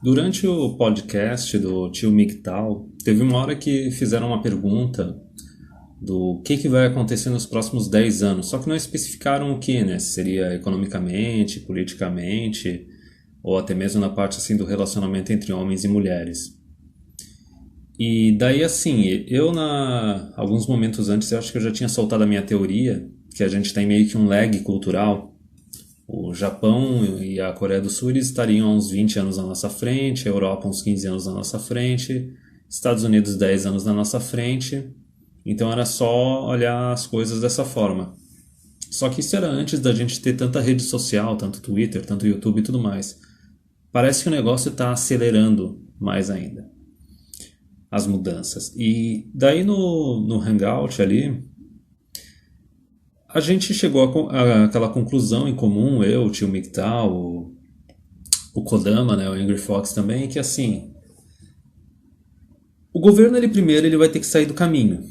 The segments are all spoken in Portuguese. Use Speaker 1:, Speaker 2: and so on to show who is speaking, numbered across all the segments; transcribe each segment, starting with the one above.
Speaker 1: Durante o podcast do tio MGTOW, teve uma hora que fizeram uma pergunta do que vai acontecer nos próximos 10 anos, só que não especificaram o que, né? Se seria economicamente, politicamente, ou até mesmo na parte assim do relacionamento entre homens e mulheres. E daí assim, alguns momentos antes eu acho que eu já tinha soltado a minha teoria, que a gente tem meio que um lag cultural. O Japão e a Coreia do Sul eles estariam há uns 20 anos na nossa frente, a Europa uns 15 anos na nossa frente, Estados Unidos 10 anos na nossa frente. Então era só olhar as coisas dessa forma. Só que isso era antes da gente ter tanta rede social, tanto Twitter, tanto YouTube e tudo mais. Parece que o negócio está acelerando mais ainda as mudanças. E daí no Hangout ali, a gente chegou àquela conclusão em comum, eu, o tio MGTOW, o Kodama, né, o Angry Fox também, que assim, o governo ele vai ter que sair do caminho.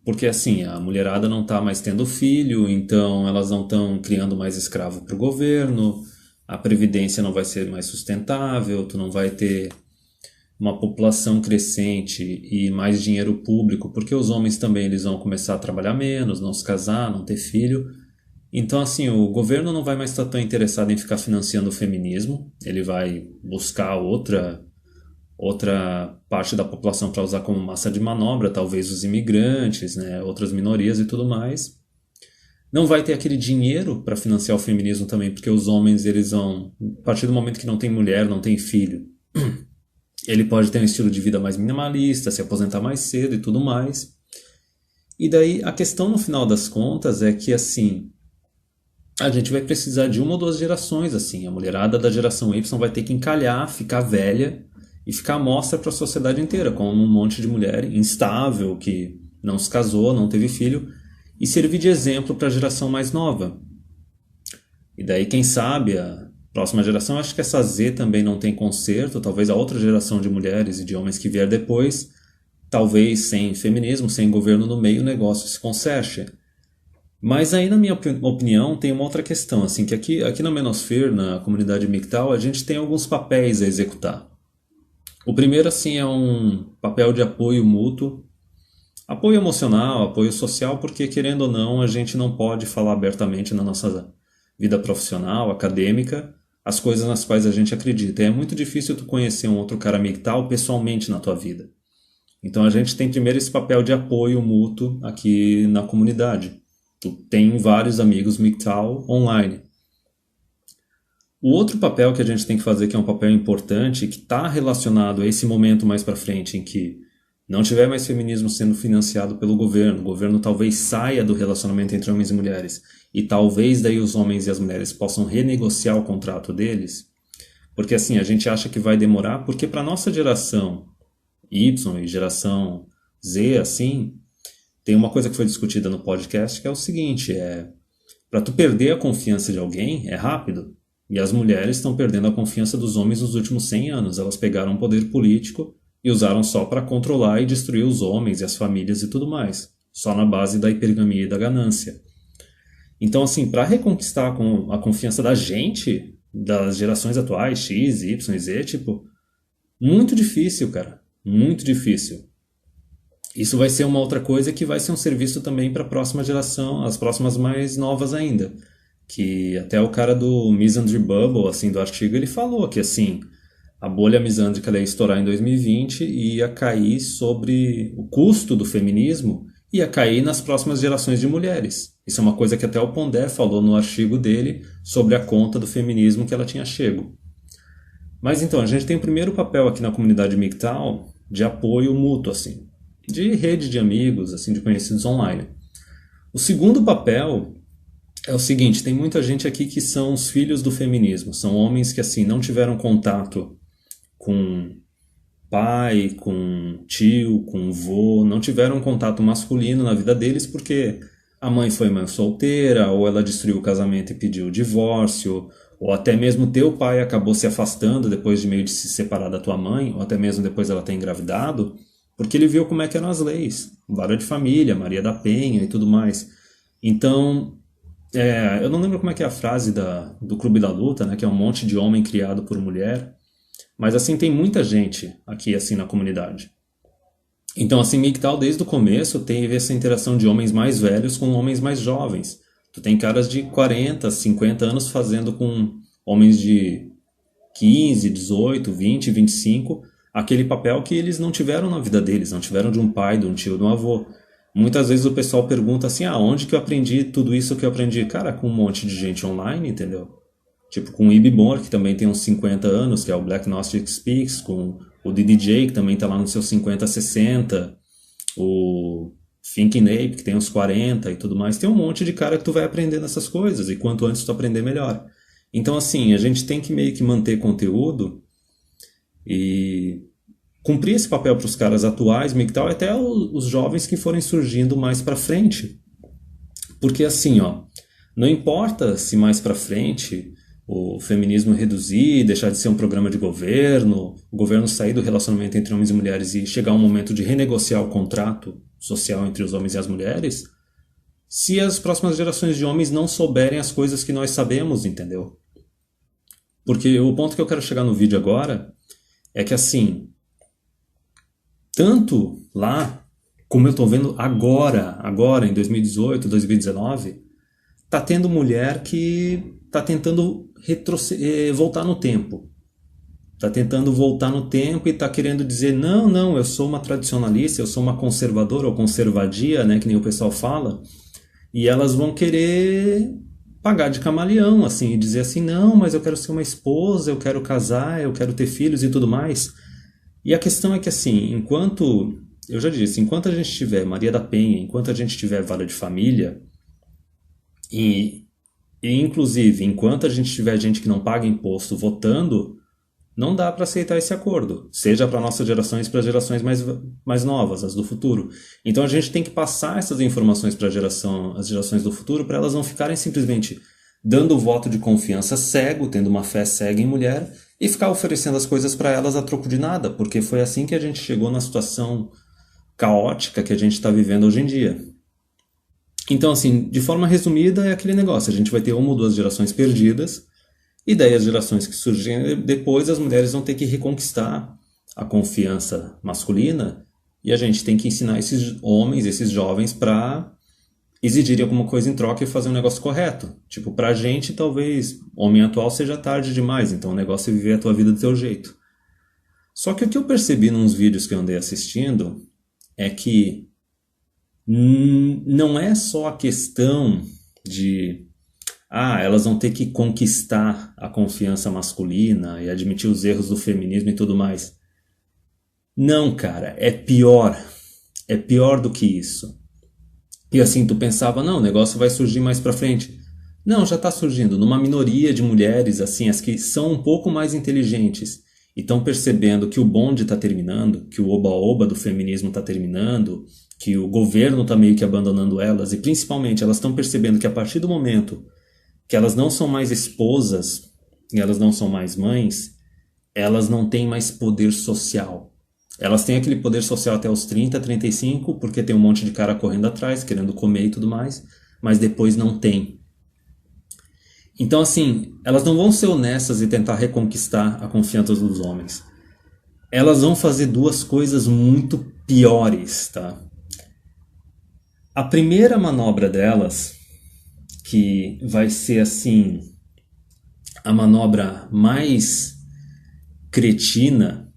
Speaker 1: Porque assim, a mulherada não está mais tendo filho, então elas não estão criando mais escravo para o governo, a previdência não vai ser mais sustentável, tu não vai ter uma população crescente e mais dinheiro público, porque os homens também eles vão começar a trabalhar menos, não se casar, não ter filho. Então assim, o governo não vai mais estar tão interessado em ficar financiando o feminismo, ele vai buscar outra parte da população para usar como massa de manobra, talvez os imigrantes, né, outras minorias e tudo mais. Não vai ter aquele dinheiro para financiar o feminismo também, porque os homens, eles vão, a partir do momento que não tem mulher, não tem filho, ele pode ter um estilo de vida mais minimalista, se aposentar mais cedo e tudo mais. E daí a questão no final das contas é que assim, a gente vai precisar de uma ou duas gerações assim, a mulherada da geração Y vai ter que encalhar, ficar velha e ficar à mostra para a sociedade inteira, como um monte de mulher instável, que não se casou, não teve filho, e servir de exemplo para a geração mais nova. E daí, quem sabe, a próxima geração, acho que essa Z também não tem conserto, talvez a outra geração de mulheres e de homens que vier depois, talvez sem feminismo, sem governo no meio, o negócio se conserte. Mas aí, na minha opinião, tem uma outra questão, assim, que aqui na Menosphere, na comunidade MGTOW, a gente tem alguns papéis a executar. O primeiro, assim, é um papel de apoio mútuo, apoio emocional, apoio social, porque, querendo ou não, a gente não pode falar abertamente na nossa vida profissional, acadêmica, as coisas nas quais a gente acredita. E é muito difícil tu conhecer um outro cara MGTOW pessoalmente na tua vida. Então a gente tem primeiro esse papel de apoio mútuo aqui na comunidade. Tu tem vários amigos MGTOW online. O outro papel que a gente tem que fazer, que é um papel importante, que está relacionado a esse momento mais para frente, em que não tiver mais feminismo sendo financiado pelo governo, o governo talvez saia do relacionamento entre homens e mulheres, e talvez daí os homens e as mulheres possam renegociar o contrato deles, porque assim, a gente acha que vai demorar, porque para nossa geração Y e geração Z, assim, tem uma coisa que foi discutida no podcast, que é o seguinte, para tu perder a confiança de alguém, é rápido. E as mulheres estão perdendo a confiança dos homens nos últimos 100 anos. Elas pegaram o poder político e usaram só para controlar e destruir os homens e as famílias e tudo mais. Só na base da hipergamia e da ganância. Então, assim, para reconquistar a confiança da gente, das gerações atuais, X, Y, Z, tipo, muito difícil, cara. Muito difícil. Isso vai ser uma outra coisa que vai ser um serviço também para a próxima geração, as próximas mais novas ainda. Que até o cara do Misandry Bubble, assim, do artigo, ele falou que, assim, a bolha misândrica ia estourar em 2020 e ia cair sobre o custo do feminismo, ia cair nas próximas gerações de mulheres. Isso é uma coisa que até o Pondé falou no artigo dele sobre a conta do feminismo que ela tinha chego. Mas então, a gente tem o primeiro papel aqui na comunidade MGTOW de apoio mútuo, assim, de rede de amigos, assim, de conhecidos online. O segundo papel é o seguinte, tem muita gente aqui que são os filhos do feminismo, são homens que assim não tiveram contato com pai, com tio, com vô, não tiveram contato masculino na vida deles porque a mãe foi mãe solteira, ou ela destruiu o casamento e pediu o divórcio, ou até mesmo teu pai acabou se afastando depois de meio de se separar da tua mãe, ou até mesmo depois dela ter engravidado, porque ele viu como é que eram as leis, vara de família, Maria da Penha e tudo mais. Então, eu não lembro como é que é a frase do Clube da Luta, né, que é um monte de homem criado por mulher, Mas assim, tem muita gente aqui assim na comunidade. Então, assim, MGTOW desde o começo teve essa interação de homens mais velhos com homens mais jovens. Tu tem caras de 40, 50 anos fazendo com homens de 15, 18, 20, 25, aquele papel que eles não tiveram na vida deles, não tiveram de um pai, de um tio, de um avô. Muitas vezes o pessoal pergunta assim, onde que eu aprendi tudo isso que eu aprendi? Cara, com um monte de gente online, entendeu? Tipo, com o Ibibor, que também tem uns 50 anos, que é o Black Gnostic Speaks, com o DDJ, que também está lá nos seus 50, 60, o Thinking Ape, que tem uns 40 e tudo mais. Tem um monte de cara que tu vai aprendendo essas coisas, e quanto antes tu aprender, melhor. Então, assim, a gente tem que meio que manter conteúdo e cumprir esse papel para os caras atuais, MGTOW, e até os jovens que forem surgindo mais para frente. Porque assim, não importa se mais para frente o feminismo reduzir, deixar de ser um programa de governo, o governo sair do relacionamento entre homens e mulheres e chegar um momento de renegociar o contrato social entre os homens e as mulheres, se as próximas gerações de homens não souberem as coisas que nós sabemos, entendeu? Porque o ponto que eu quero chegar no vídeo agora é que assim, tanto lá como eu estou vendo agora em 2018, 2019, tá tendo mulher que tá tentando voltar no tempo. Tá tentando voltar no tempo e tá querendo dizer, não, eu sou uma tradicionalista, eu sou uma conservadora ou conservadia, né, que nem o pessoal fala, e elas vão querer pagar de camaleão, assim, e dizer assim, não, mas eu quero ser uma esposa, eu quero casar, eu quero ter filhos e tudo mais. E a questão é que, assim, eu já disse, enquanto a gente tiver Maria da Penha, enquanto a gente tiver Vara de Família, e inclusive, enquanto a gente tiver gente que não paga imposto votando, não dá para aceitar esse acordo, seja para nossas gerações, para gerações mais novas, as do futuro. Então a gente tem que passar essas informações para as gerações do futuro, para elas não ficarem simplesmente dando o voto de confiança cego, tendo uma fé cega em mulher, e ficar oferecendo as coisas para elas a troco de nada, porque foi assim que a gente chegou na situação caótica que a gente está vivendo hoje em dia. Então, assim, de forma resumida, é aquele negócio. A gente vai ter uma ou duas gerações perdidas, e daí as gerações que surgem depois, as mulheres vão ter que reconquistar a confiança masculina, e a gente tem que ensinar esses homens, esses jovens, para exigirem alguma coisa em troca e fazer um negócio correto. Tipo, pra gente, talvez, homem atual seja tarde demais, então o negócio é viver a tua vida do teu jeito. Só que o que eu percebi nos vídeos que eu andei assistindo é que não é só a questão de elas vão ter que conquistar a confiança masculina e admitir os erros do feminismo e tudo mais. Não, cara, é pior do que isso. E assim, tu pensava, não, o negócio vai surgir mais pra frente. Não, já está surgindo numa minoria de mulheres, assim, as que são um pouco mais inteligentes e estão percebendo que o bonde está terminando, que o oba-oba do feminismo está terminando, que o governo está meio que abandonando elas, e principalmente elas estão percebendo que a partir do momento que elas não são mais esposas e elas não são mais mães, elas não têm mais poder social. Elas têm aquele poder social até os 30, 35, porque tem um monte de cara correndo atrás, querendo comer e tudo mais, mas depois não tem. Então, assim, elas não vão ser honestas e tentar reconquistar a confiança dos homens. Elas vão fazer duas coisas muito piores, tá? A primeira manobra delas, que vai ser, assim, a manobra mais cretina,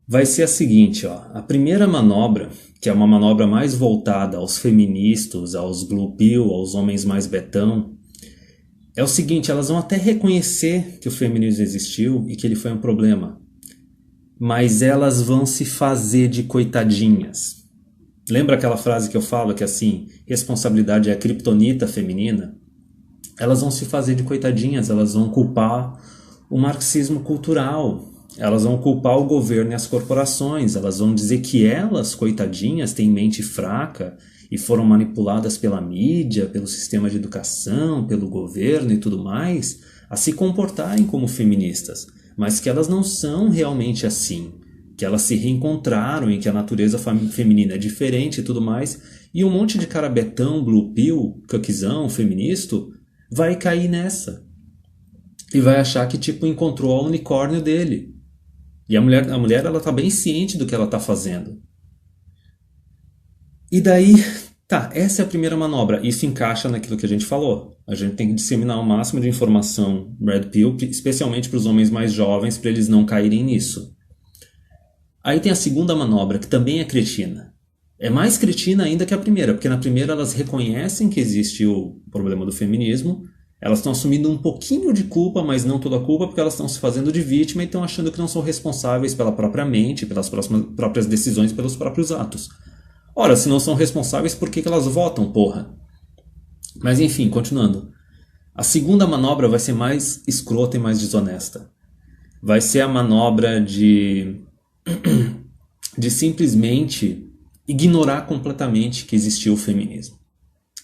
Speaker 1: vai ser a seguinte, a primeira manobra, que é uma manobra mais voltada aos feministas, aos blue pill, aos homens mais betão, é o seguinte, elas vão até reconhecer que o feminismo existiu e que ele foi um problema, mas elas vão se fazer de coitadinhas. Lembra aquela frase que eu falo que assim, responsabilidade é a criptonita feminina? Elas vão se fazer de coitadinhas, elas vão culpar o marxismo cultural, elas vão culpar o governo e as corporações, elas vão dizer que elas, coitadinhas, têm mente fraca e foram manipuladas pela mídia, pelo sistema de educação, pelo governo e tudo mais, a se comportarem como feministas, mas que elas não são realmente assim, que elas se reencontraram e que a natureza feminina é diferente e tudo mais, e um monte de cara betão, blue pill, cuckzão, feminista, vai cair nessa. e vai achar que tipo encontrou o unicórnio dele. E a mulher ela tá bem ciente do que ela tá fazendo. E daí, tá, essa é a primeira manobra. Isso encaixa naquilo que a gente falou. A gente tem que disseminar o máximo de informação Red Pill, especialmente para os homens mais jovens, para eles não caírem nisso. Aí tem a segunda manobra, que também é cretina. É mais cretina ainda que a primeira, porque na primeira elas reconhecem que existe o problema do feminismo, elas estão assumindo um pouquinho de culpa, mas não toda a culpa, porque elas estão se fazendo de vítima e estão achando que não são responsáveis pela própria mente, pelas próprias decisões, pelos próprios atos. Ora, se não são responsáveis, por que elas votam, porra? Mas enfim, continuando. A segunda manobra vai ser mais escrota e mais desonesta. Vai ser a manobra de simplesmente ignorar completamente que existiu o feminismo.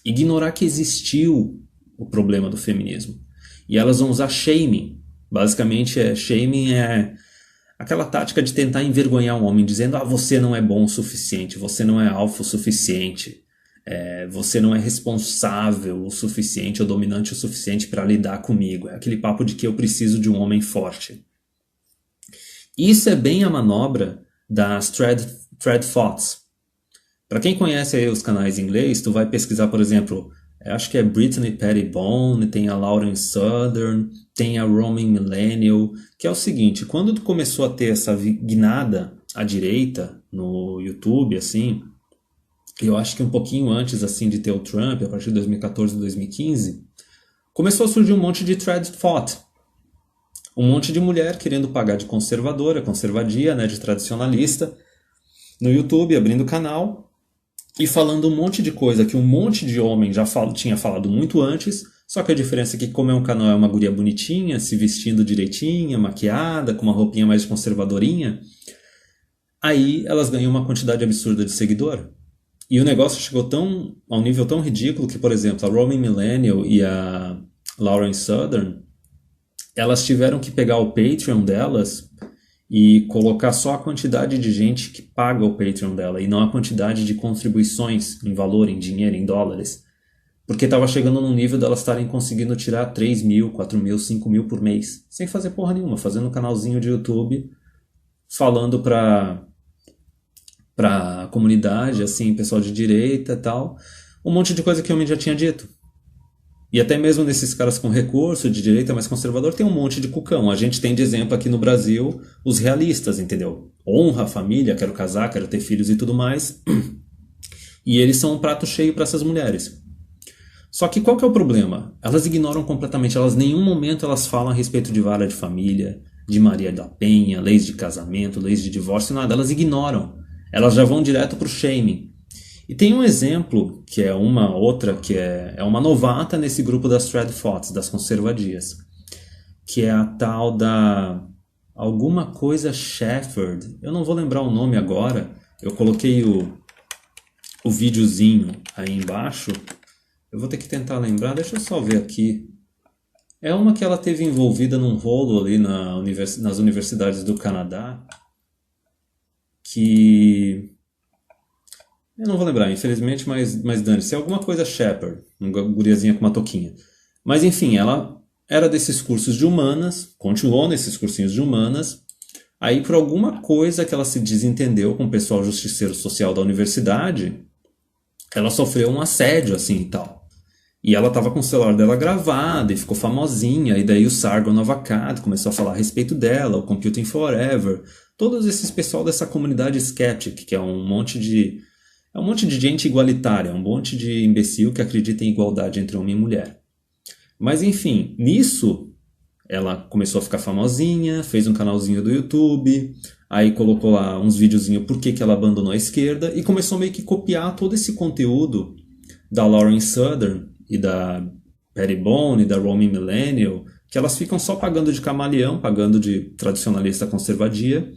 Speaker 1: Ignorar que existiu o problema do feminismo. E elas vão usar shaming. Basicamente, shaming é aquela tática de tentar envergonhar um homem, dizendo: ah, você não é bom o suficiente, você não é alfa o suficiente, você não é responsável o suficiente ou dominante o suficiente para lidar comigo. É aquele papo de que eu preciso de um homem forte. Isso é bem a manobra das Thread Thoughts. Para quem conhece aí os canais em inglês, tu vai pesquisar, por exemplo, acho que é Brittany Pettibone, tem a Lauren Southern, tem a Roman Millennial, que é o seguinte: quando tu começou a ter essa guinada à direita no YouTube, assim, eu acho que um pouquinho antes assim de ter o Trump, a partir de 2014, 2015, começou a surgir um monte de Thread Thought. Um monte de mulher querendo pagar de conservadora, conservadia, né, de tradicionalista, no YouTube, abrindo canal e falando um monte de coisa que um monte de homem já tinha falado muito antes, só que a diferença é que, como é um canal, é uma guria bonitinha, se vestindo direitinha, maquiada, com uma roupinha mais conservadorinha, aí elas ganham uma quantidade absurda de seguidor. E o negócio chegou a um nível tão ridículo que, por exemplo, a Roman Millennial e a Lauren Southern, elas tiveram que pegar o Patreon delas e colocar só a quantidade de gente que paga o Patreon dela e não a quantidade de contribuições em valor, em dinheiro, em dólares. Porque estava chegando num nível delas estarem conseguindo tirar 3 mil, 4 mil, 5 mil por mês, sem fazer porra nenhuma, fazendo um canalzinho de YouTube, falando pra comunidade, assim, pessoal de direita e tal, um monte de coisa que o homem já tinha dito. E até mesmo nesses caras com recurso, de direita mais conservador, tem um monte de cucão. A gente tem de exemplo aqui no Brasil os realistas, entendeu? Honra a família, quero casar, quero ter filhos e tudo mais. E eles são um prato cheio para essas mulheres. Só que qual que é o problema? Elas ignoram completamente, em nenhum momento elas falam a respeito de vara de família, de Maria da Penha, leis de casamento, leis de divórcio, nada. Elas ignoram. Elas já vão direto pro shaming. E tem um exemplo, que é uma outra, que é uma novata nesse grupo das Thread Thoughts, das conservadias, que é a tal da alguma coisa Shepherd. Eu não vou lembrar o nome agora, eu coloquei o videozinho aí embaixo, eu vou ter que tentar lembrar, deixa eu só ver aqui. É uma que ela teve envolvida num rolo ali nas universidades do Canadá, que... eu não vou lembrar, infelizmente, mas dane-se. É alguma coisa Shepherd, uma guriazinha com uma touquinha. Mas enfim, ela era desses cursos de humanas, continuou nesses cursinhos de humanas. Aí, por alguma coisa que ela se desentendeu com o pessoal justiceiro social da universidade, ela sofreu um assédio, assim, e tal. E ela estava com o celular dela gravado e ficou famosinha. E daí o Sargon Avocado começou a falar a respeito dela, o Computing Forever. Todos esses pessoal dessa comunidade Skeptic, que é um monte de gente igualitária, um monte de imbecil que acredita em igualdade entre homem e mulher. Mas enfim, nisso ela começou a ficar famosinha, fez um canalzinho do YouTube, aí colocou lá uns videozinhos por que ela abandonou a esquerda e começou meio que copiar todo esse conteúdo da Lauren Southern e da Pettibone e da Roman Millennial, que elas ficam só pagando de camaleão, pagando de tradicionalista conservadia,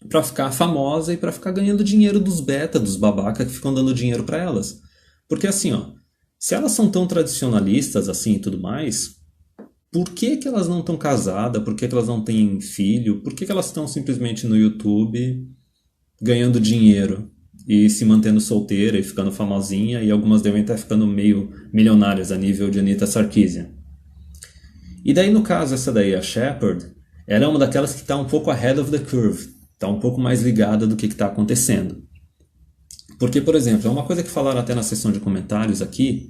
Speaker 1: para ficar famosa e para ficar ganhando dinheiro dos beta, dos babaca que ficam dando dinheiro para elas. Porque assim, ó, se elas são tão tradicionalistas assim e tudo mais, por que elas não estão casadas? Por que elas não têm filho? Por que elas estão simplesmente no YouTube ganhando dinheiro e se mantendo solteira e ficando famosinha? E algumas devem estar ficando meio milionárias a nível de Anita Sarkeesian. E daí, no caso, essa daí, a Shepard, ela é uma daquelas que está um pouco ahead of the curve, está um pouco mais ligada do que está acontecendo. Porque, por exemplo, é uma coisa que falaram até na seção de comentários aqui,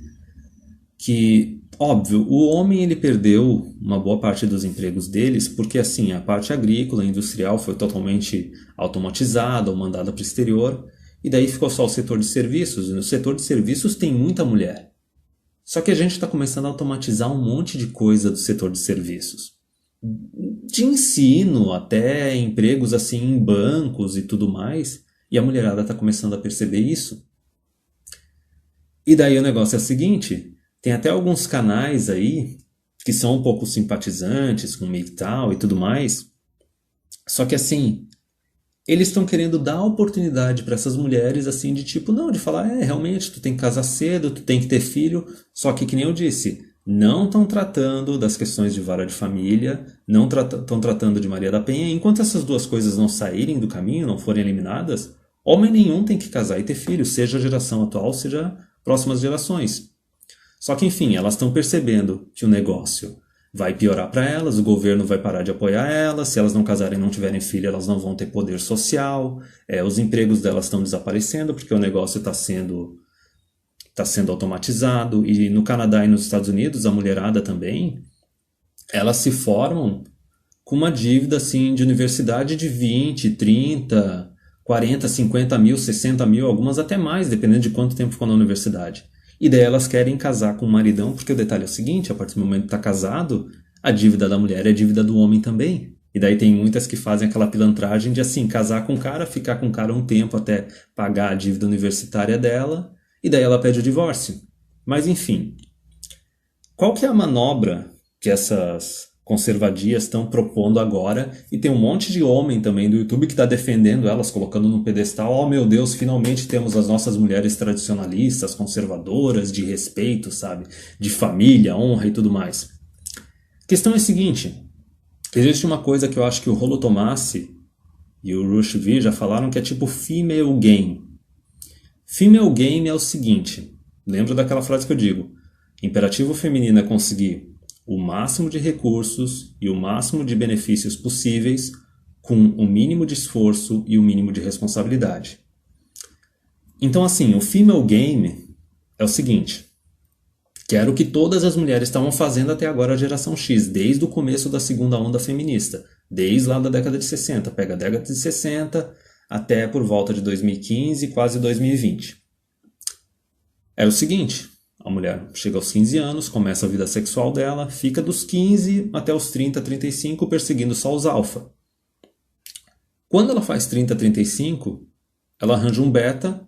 Speaker 1: que, óbvio, o homem ele perdeu uma boa parte dos empregos deles, porque assim, a parte agrícola, industrial foi totalmente automatizada ou mandada para o exterior, e daí ficou só o setor de serviços, e no setor de serviços tem muita mulher. Só que a gente está começando a automatizar um monte de coisa do setor de serviços. De ensino até empregos assim em bancos e tudo mais, e a mulherada está começando a perceber isso. E daí o negócio é o seguinte, tem até alguns canais aí que são um pouco simpatizantes com MGTOW e tudo mais, só que assim, eles estão querendo dar oportunidade para essas mulheres assim de tipo, não, de falar, realmente, tu tem que casar cedo, tu tem que ter filho, só que nem eu disse, não estão tratando das questões de vara de família, não estão tratando de Maria da Penha. Enquanto essas duas coisas não saírem do caminho, não forem eliminadas, homem nenhum tem que casar e ter filho, seja a geração atual, seja próximas gerações. Só que, enfim, elas estão percebendo que o negócio vai piorar para elas, o governo vai parar de apoiar elas, se elas não casarem e não tiverem filho, elas não vão ter poder social, os empregos delas estão desaparecendo porque o negócio está sendo automatizado, e no Canadá e nos Estados Unidos, a mulherada também, elas se formam com uma dívida assim, de universidade de 20, 30, 40, 50 mil, 60 mil, algumas até mais, dependendo de quanto tempo ficou na universidade. E daí elas querem casar com o maridão, porque o detalhe é o seguinte, a partir do momento que está casado, a dívida da mulher é a dívida do homem também. E daí tem muitas que fazem aquela pilantragem de assim, casar com o cara, ficar com o cara um tempo até pagar a dívida universitária dela, e daí ela pede o divórcio. Mas enfim, qual que é a manobra que essas conservadias estão propondo agora? E tem um monte de homem também do YouTube que está defendendo elas, colocando no pedestal, oh meu Deus, finalmente temos as nossas mulheres tradicionalistas, conservadoras, de respeito, sabe? De família, honra e tudo mais. A questão é a seguinte, existe uma coisa que eu acho que o Rollo Tomassi e o Rush V já falaram que é tipo female game. Female game é o seguinte, lembra daquela frase que eu digo, imperativo feminino é conseguir o máximo de recursos e o máximo de benefícios possíveis com o mínimo de esforço e o mínimo de responsabilidade. Então assim, o female game é o seguinte, que era o que todas as mulheres estavam fazendo até agora a geração X, desde o começo da segunda onda feminista, desde lá da década de 60, pega a década de 60 até por volta de 2015, quase 2020. Era o seguinte, a mulher chega aos 15 anos, começa a vida sexual dela, fica dos 15 até os 30, 35 perseguindo só os alfa. Quando ela faz 30, 35, ela arranja um beta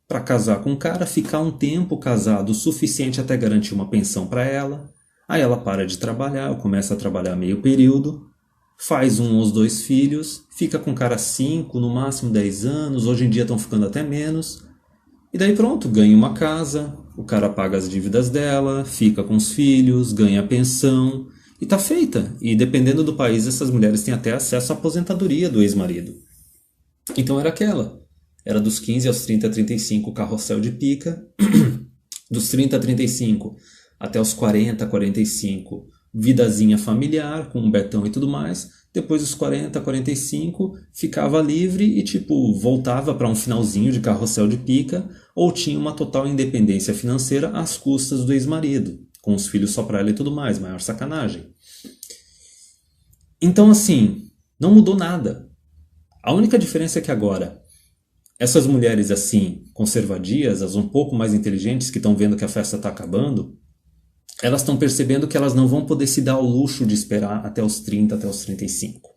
Speaker 1: para casar com um cara, ficar um tempo casado o suficiente até garantir uma pensão para ela. Aí ela para de trabalhar, começa a trabalhar meio período, faz um ou 2 filhos, fica com o cara 5, no máximo 10 anos, hoje em dia estão ficando até menos. E daí pronto, ganha uma casa, o cara paga as dívidas dela, fica com os filhos, ganha a pensão e tá feita. E dependendo do país, essas mulheres têm até acesso à aposentadoria do ex-marido. Então era aquela. Era dos 15 aos 30, 35, carrossel de pica. Dos 30 a 35 até os 40, 45, vidazinha familiar, com um betão e tudo mais. Depois dos 40, 45, ficava livre e tipo voltava para um finalzinho de carrossel de pica ou tinha uma total independência financeira às custas do ex-marido, com os filhos só para ela e tudo mais, maior sacanagem. Então assim, não mudou nada. A única diferença é que agora essas mulheres assim, conservadias, as um pouco mais inteligentes que estão vendo que a festa está acabando, elas estão percebendo que elas não vão poder se dar ao luxo de esperar até os 30, até os 35.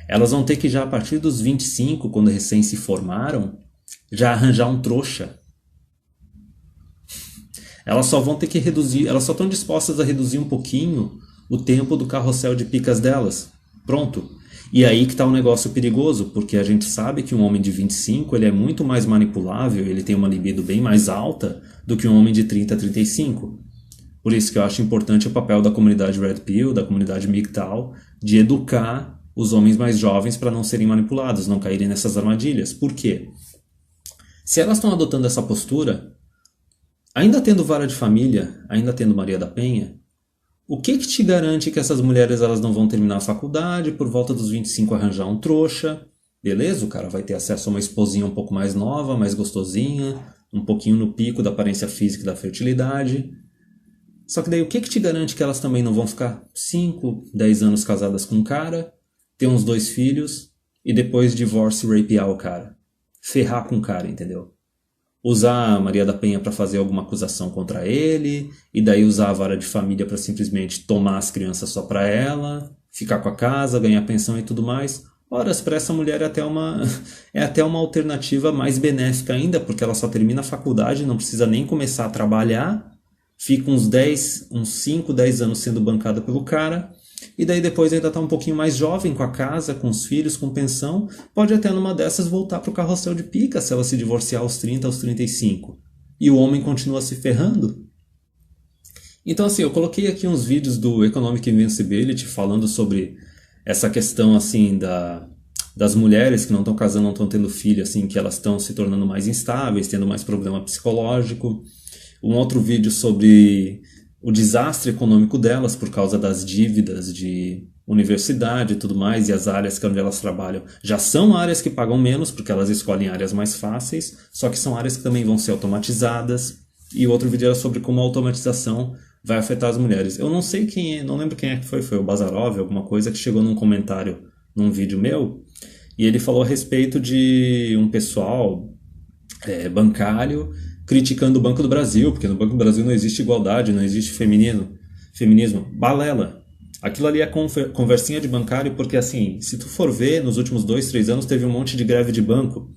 Speaker 1: Elas vão ter que já a partir dos 25, quando recém se formaram, já arranjar um trouxa. Elas só vão ter que reduzir, elas só estão dispostas a reduzir um pouquinho o tempo do carrossel de picas delas. Pronto. E aí que está um negócio perigoso, porque a gente sabe que um homem de 25 ele é muito mais manipulável, ele tem uma libido bem mais alta do que um homem de 30 a 35. Por isso que eu acho importante o papel da comunidade Red Pill, da comunidade MGTOW, de educar os homens mais jovens para não serem manipulados, não caírem nessas armadilhas. Por quê? Se elas estão adotando essa postura, ainda tendo vara de família, ainda tendo Maria da Penha, O que que te garante que essas mulheres elas não vão terminar a faculdade, por volta dos 25 arranjar um trouxa? Beleza, o cara vai ter acesso a uma esposinha um pouco mais nova, mais gostosinha, um pouquinho no pico da aparência física e da fertilidade. Só que daí o que que te garante que elas também não vão ficar 5, 10 anos casadas com um cara, ter uns 2 filhos e depois divórcio e rapear o cara? Ferrar com o cara, entendeu? Usar a Maria da Penha para fazer alguma acusação contra ele, e daí usar a vara de família para simplesmente tomar as crianças só para ela, ficar com a casa, ganhar pensão e tudo mais. Ora, para essa mulher é até uma alternativa mais benéfica ainda, porque ela só termina a faculdade, não precisa nem começar a trabalhar, fica uns 5, 10 anos sendo bancada pelo cara, e daí depois ainda está um pouquinho mais jovem, com a casa, com os filhos, com pensão, pode até numa dessas voltar para o carrossel de pica se ela se divorciar aos 30, aos 35. E o homem continua se ferrando. Então assim, eu coloquei aqui uns vídeos do Economic Invincibility falando sobre essa questão assim das mulheres que não estão casando, não estão tendo filho, assim, que elas estão se tornando mais instáveis, tendo mais problema psicológico. Um outro vídeo sobre o desastre econômico delas por causa das dívidas de universidade e tudo mais, e as áreas onde elas trabalham já são áreas que pagam menos, porque elas escolhem áreas mais fáceis, só que são áreas que também vão ser automatizadas. E outro vídeo era sobre como a automatização vai afetar as mulheres. Eu não sei quem é, não lembro quem é que foi o Bazarov, alguma coisa, que chegou num comentário num vídeo meu, e ele falou a respeito de um pessoal bancário criticando o Banco do Brasil, porque no Banco do Brasil não existe igualdade, não existe feminismo. Balela. Aquilo ali é conversinha de bancário, porque assim, se tu for ver, nos últimos 2, 3 anos teve um monte de greve de banco.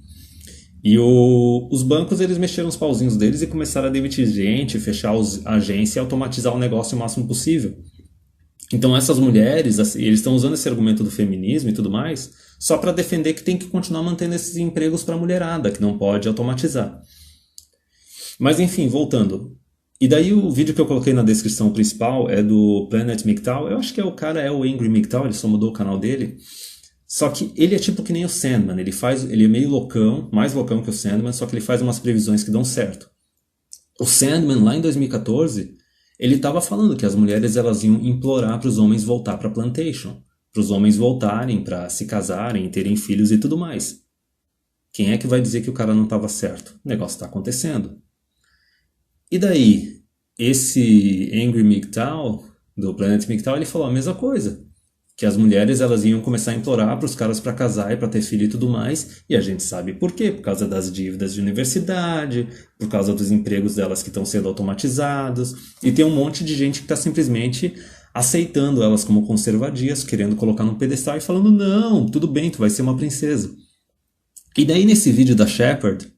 Speaker 1: E os bancos, eles mexeram os pauzinhos deles e começaram a demitir gente, fechar a agência e automatizar o negócio o máximo possível. Então essas mulheres, assim, eles estão usando esse argumento do feminismo e tudo mais, só para defender que tem que continuar mantendo esses empregos para a mulherada, que não pode automatizar. Mas enfim, voltando. E daí o vídeo que eu coloquei na descrição principal é do Planet MGTOW. Eu acho que o cara é o Angry MGTOW, ele só mudou o canal dele. Só que ele é tipo que nem o Sandman, ele é meio loucão, mais loucão que o Sandman, só que ele faz umas previsões que dão certo. O Sandman, lá em 2014, ele estava falando que as mulheres elas iam implorar para os homens voltar para a plantation, para os homens voltarem, para se casarem, terem filhos e tudo mais. Quem é que vai dizer que o cara não estava certo? O negócio está acontecendo. E daí, esse Angry MGTOW, do Planet MGTOW, ele falou a mesma coisa. Que as mulheres elas iam começar a implorar para os caras para casar e para ter filho e tudo mais. E a gente sabe por quê. Por causa das dívidas de universidade, por causa dos empregos delas que estão sendo automatizados. E tem um monte de gente que está simplesmente aceitando elas como conservadias, querendo colocar num pedestal e falando, não, tudo bem, tu vai ser uma princesa. E daí nesse vídeo da Shepard,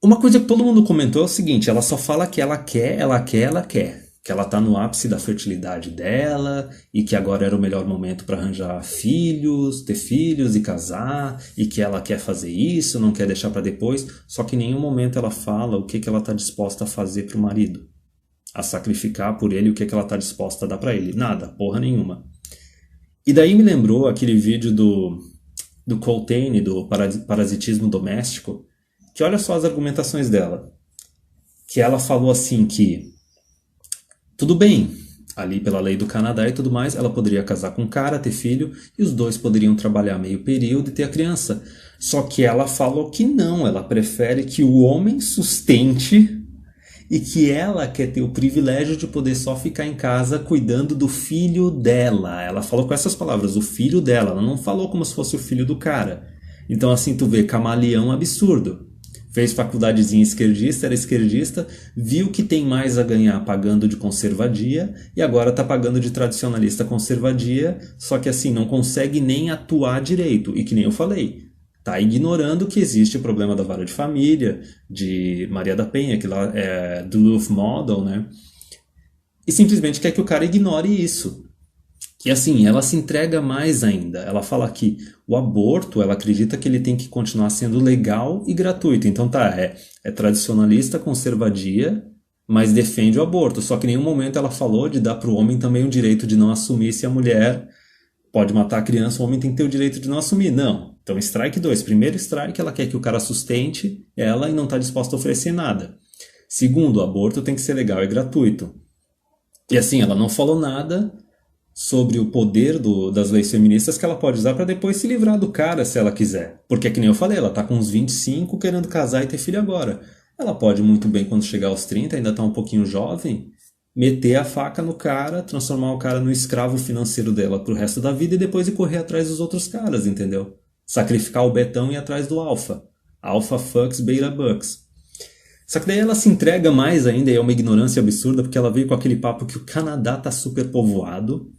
Speaker 1: uma coisa que todo mundo comentou é o seguinte, ela só fala que ela quer. Que ela tá no ápice da fertilidade dela e que agora era o melhor momento para arranjar filhos, ter filhos e casar, e que ela quer fazer isso, não quer deixar para depois, só que em nenhum momento ela fala o que ela tá disposta a fazer pro marido, a sacrificar por ele, o que ela tá disposta a dar para ele. Nada, porra nenhuma. E daí me lembrou aquele vídeo do Coltrane, do parasitismo doméstico, que olha só as argumentações dela. Que ela falou assim que tudo bem, ali pela lei do Canadá e tudo mais, ela poderia casar com um cara, ter filho, e os dois poderiam trabalhar meio período e ter a criança. Só que ela falou que não, ela prefere que o homem sustente e que ela quer ter o privilégio de poder só ficar em casa cuidando do filho dela. Ela falou com essas palavras, o filho dela, ela não falou como se fosse o filho do cara. Então assim, tu vê, camaleão absurdo. Fez faculdadezinha esquerdista, era esquerdista, viu que tem mais a ganhar pagando de conservadia e agora está pagando de tradicionalista conservadia, só que assim, não consegue nem atuar direito. E que nem eu falei, está ignorando que existe o problema da vara de família, de Maria da Penha, que lá é Duluth Model, né? E simplesmente quer que o cara ignore isso. Que assim, ela se entrega mais ainda. Ela fala que o aborto, ela acredita que ele tem que continuar sendo legal e gratuito. Então tá, é tradicionalista, conservadia, mas defende o aborto. Só que em nenhum momento ela falou de dar para o homem também o direito de não assumir se a mulher pode matar a criança, o homem tem que ter o direito de não assumir. Não. Então strike 2. Primeiro strike, ela quer que o cara sustente ela e não está disposta a oferecer nada. Segundo, o aborto tem que ser legal e gratuito. E assim, ela não falou nada sobre o poder das leis feministas que ela pode usar para depois se livrar do cara se ela quiser. Porque é que nem eu falei, ela tá com uns 25 querendo casar e ter filho agora. Ela pode muito bem, quando chegar aos 30, ainda tá um pouquinho jovem, meter a faca no cara, transformar o cara no escravo financeiro dela pro resto da vida e depois ir correr atrás dos outros caras, entendeu? Sacrificar o Betão e ir atrás do Alpha. Alpha fucks, beta bucks. Só que daí ela se entrega mais ainda e é uma ignorância absurda porque ela veio com aquele papo que o Canadá tá super povoado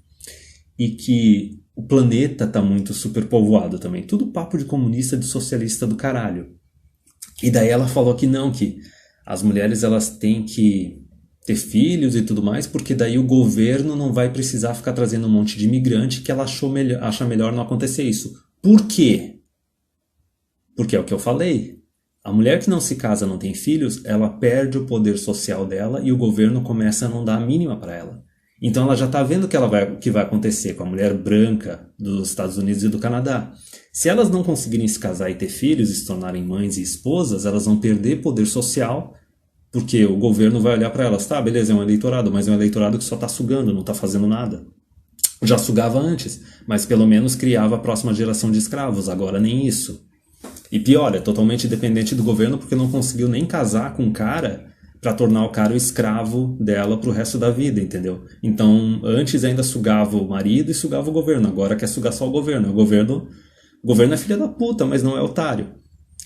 Speaker 1: e que o planeta tá muito superpovoado também. Tudo papo de comunista, de socialista do caralho. E daí ela falou que não, que as mulheres elas têm que ter filhos e tudo mais, porque daí o governo não vai precisar ficar trazendo um monte de imigrante, que ela acha melhor não acontecer isso. Por quê? Porque é o que eu falei. A mulher que não se casa, não tem filhos, ela perde o poder social dela e o governo começa a não dar a mínima para ela. Então ela já está vendo o que vai acontecer com a mulher branca dos Estados Unidos e do Canadá. Se elas não conseguirem se casar e ter filhos e se tornarem mães e esposas, elas vão perder poder social, porque o governo vai olhar para elas, tá, beleza, é um eleitorado, mas é um eleitorado que só está sugando, não está fazendo nada. Já sugava antes, mas pelo menos criava a próxima geração de escravos, agora nem isso. E pior, é totalmente dependente do governo porque não conseguiu nem casar com o cara para tornar o cara o escravo dela pro resto da vida, entendeu? Então, antes ainda sugava o marido e sugava o governo, agora quer sugar só o governo. O governo é filha da puta, mas não é otário.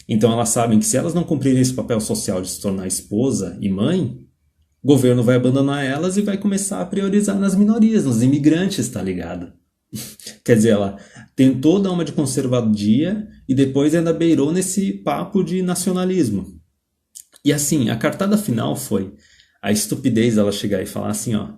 Speaker 1: Então elas sabem que se elas não cumprirem esse papel social de se tornar esposa e mãe, o governo vai abandonar elas e vai começar a priorizar nas minorias, nos imigrantes, tá ligado? Quer dizer, ela tentou dar uma de conservadia e depois ainda beirou nesse papo de nacionalismo. E assim, a cartada final foi a estupidez dela chegar e falar assim, ó,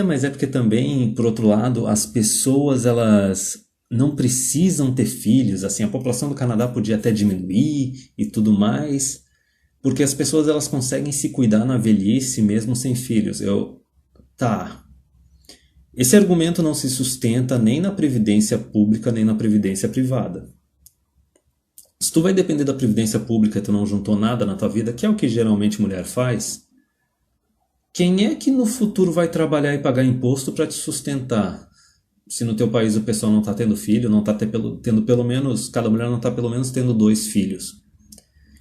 Speaker 1: mas é porque também, por outro lado, as pessoas, elas não precisam ter filhos, assim, a população do Canadá podia até diminuir e tudo mais, porque as pessoas, elas conseguem se cuidar na velhice mesmo sem filhos. Tá. Esse argumento não se sustenta nem na previdência pública, nem na previdência privada. Se tu vai depender da previdência pública e tu não juntou nada na tua vida, que é o que geralmente mulher faz, quem é que no futuro vai trabalhar e pagar imposto para te sustentar? Se no teu país o pessoal não está tendo filho, não está tendo pelo menos, cada mulher não está pelo menos tendo 2 filhos.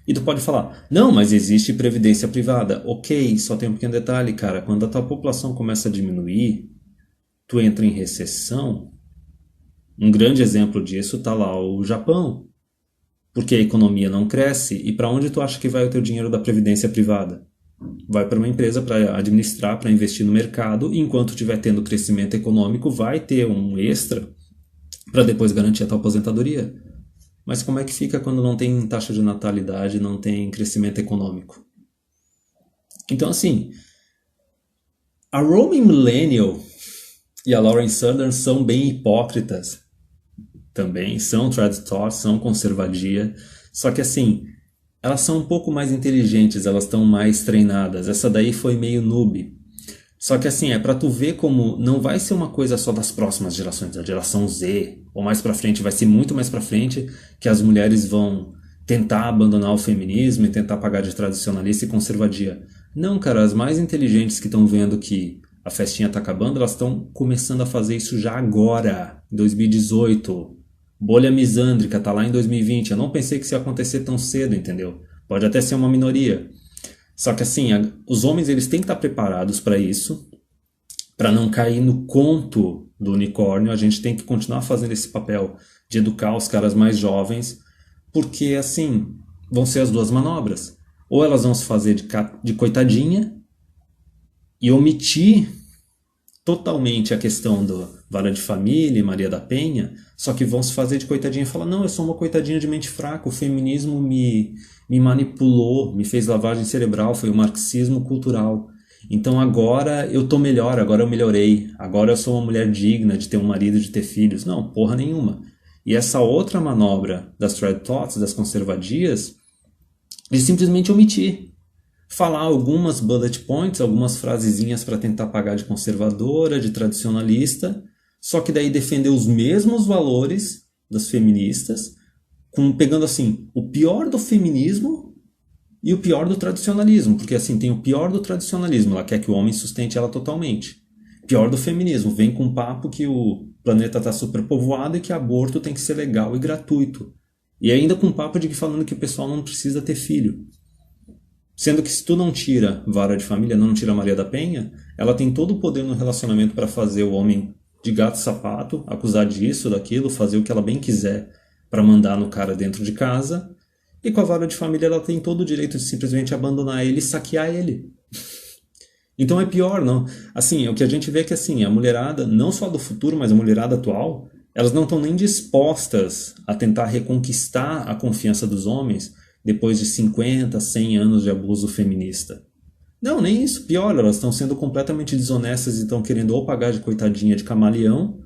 Speaker 1: E tu pode falar, não, mas existe previdência privada. Ok, só tem um pequeno detalhe, cara, quando a tua população começa a diminuir, tu entra em recessão. Um grande exemplo disso está lá o Japão. Porque a economia não cresce, e para onde tu acha que vai o teu dinheiro da previdência privada? Vai para uma empresa para administrar, para investir no mercado, e enquanto estiver tendo crescimento econômico, vai ter um extra para depois garantir a tua aposentadoria. Mas como é que fica quando não tem taxa de natalidade, não tem crescimento econômico? Então assim, a Roman Millennial e a Lauren Southern são bem hipócritas. Também são traditórias, são conservadia, só que assim, elas são um pouco mais inteligentes, elas estão mais treinadas. Essa daí foi meio noob. Só que assim, é pra tu ver como não vai ser uma coisa só das próximas gerações, da geração Z, ou mais pra frente, vai ser muito mais pra frente que as mulheres vão tentar abandonar o feminismo e tentar pagar de tradicionalista e conservadia. Não, cara, as mais inteligentes que estão vendo que a festinha tá acabando, elas estão começando a fazer isso já agora, em 2018. Bolha misândrica, tá lá em 2020. Eu não pensei que isso ia acontecer tão cedo, entendeu? Pode até ser uma minoria. Só que assim, os homens eles têm que estar preparados para isso, para não cair no conto do unicórnio. A gente tem que continuar fazendo esse papel de educar os caras mais jovens, porque assim, vão ser as duas manobras. Ou elas vão se fazer de coitadinha e omitir totalmente a questão do Vara de Família e Maria da Penha, só que vão se fazer de coitadinha e falar, não, eu sou uma coitadinha de mente fraca, o feminismo me manipulou, me fez lavagem cerebral, foi o marxismo cultural. Então agora eu tô melhor, agora eu melhorei, agora eu sou uma mulher digna de ter um marido, de ter filhos. Não, porra nenhuma. E essa outra manobra das Trad Thoughts, das conservadias, de simplesmente omitir. Falar algumas bullet points, algumas frasezinhas para tentar pagar de conservadora, de tradicionalista, só que daí defender os mesmos valores das feministas, pegando assim, o pior do feminismo e o pior do tradicionalismo, porque assim, tem o pior do tradicionalismo, ela quer que o homem sustente ela totalmente. Pior do feminismo, vem com um papo que o planeta está superpovoado e que aborto tem que ser legal e gratuito. E ainda com um papo de que falando que o pessoal não precisa ter filho. Sendo que se tu não tira vara de família, não tira Maria da Penha, ela tem todo o poder no relacionamento para fazer o homem de gato e sapato, acusar disso, daquilo, fazer o que ela bem quiser para mandar no cara dentro de casa. E com a vara de família ela tem todo o direito de simplesmente abandonar ele e saquear ele. Então é pior, não. Assim, o que a gente vê é que assim, a mulherada, não só do futuro, mas a mulherada atual, elas não estão nem dispostas a tentar reconquistar a confiança dos homens depois de 50, 100 anos de abuso feminista. Não, nem isso. Pior, elas estão sendo completamente desonestas e estão querendo ou pagar de coitadinha de camaleão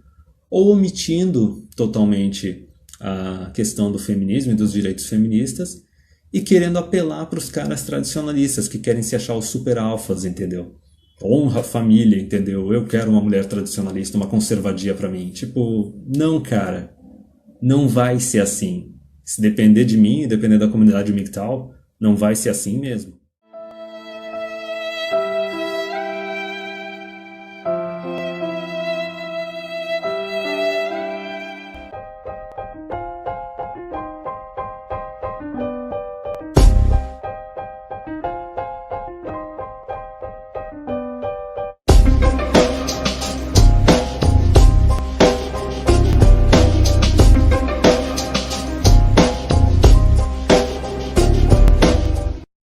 Speaker 1: ou omitindo totalmente a questão do feminismo e dos direitos feministas e querendo apelar para os caras tradicionalistas que querem se achar os super alfas, entendeu? Honra a família, entendeu? Eu quero uma mulher tradicionalista, uma conservadia para mim. Tipo, não, cara. Não vai ser assim. Se depender de mim, depender da comunidade MGTOW, não vai ser assim mesmo.